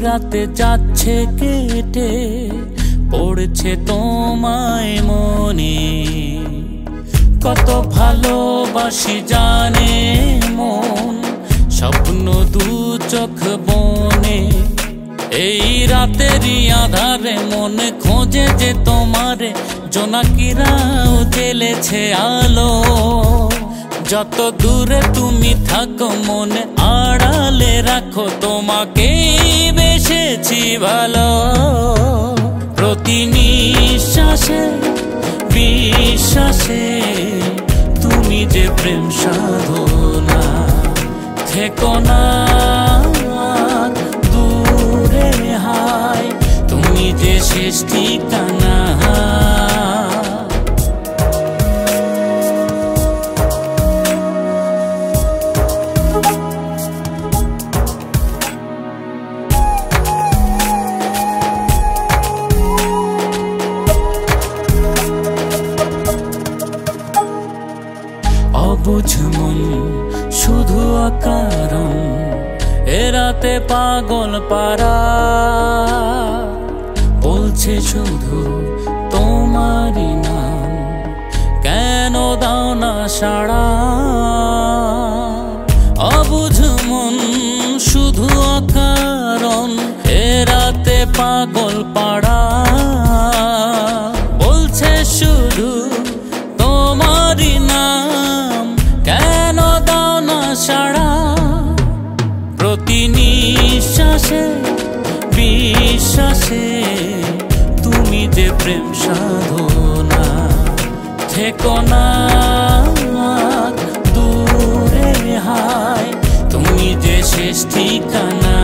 রাতে যাচ্ছে কেটে পড়ছে তোমায় মনে, কত ভালোবাসি জানে মন, স্বপ্ন দু চোখ বনে। এই রাতেরই আধারে মনে খোঁজে যে তোমারে, জোনাকিরাও জ্বেলেছে আলো। যত দূরে তুমি থাকো মনে আড়ালে রাখো, তোমাকেই বেসেছি ভালো। প্রতি নিঃশ্বাসে বিশ্বাসে তুমি যে প্রেম সাধনা, থেকো না দূরে হায়, তুমি যে শেষ ঠিকানা। অবুঝ মন শুধু অকারণ, এ রাতে পাগল পারা বলছে শুধু তোমারই নাম, কেন দাও না সাড়া। অবুঝ মন শুধু অকারণ, এ রাতে পাগল পাড়া বলছে শুধু তোমারই নাম, কেন দাও না সাড়া। প্রতি নিঃশ্বাসে বিশ্বাসে তুমি যে প্রেম সাধনা, থেকো না দূরে হায়, তুমি যে শেষ ঠিকানা।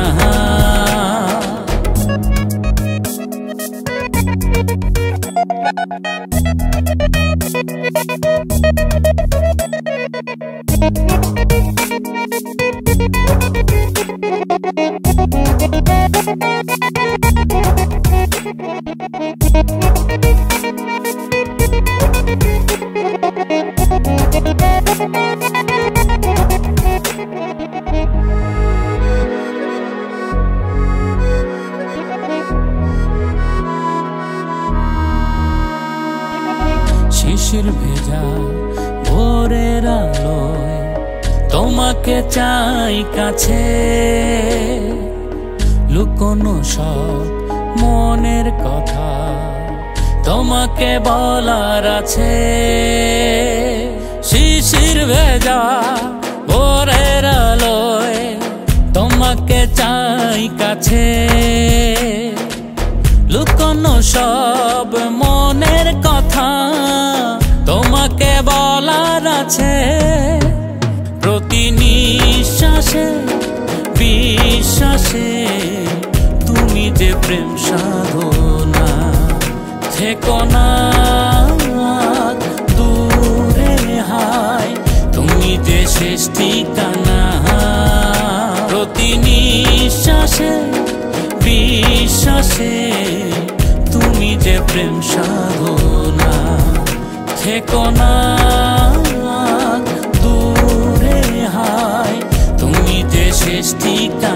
শিশির ভেজা ভোরের আলোয় তোমাকে চাই কাছে, লুকোনো সব মনের কথা তোমাকে বলার আছে। শিশির ভেজা ভোরের আলোয় তোমাকে চাই কাছে, লুকোনো সব মনের কথা তোমাকে বলার আছে। প্রতি নিঃশ্বাসে বিশ্বাসে তুমি যে প্রেম সাধনা, থেকো না দূরে হায়, তুমি যে শেষ ঠিকানা। প্রতি নিঃশ্বাসে বিশ্বাসে তুমি যে প্রেম সাধনা, থেকো না দূরে হায়, তুমি যে শেষ ঠিকানা।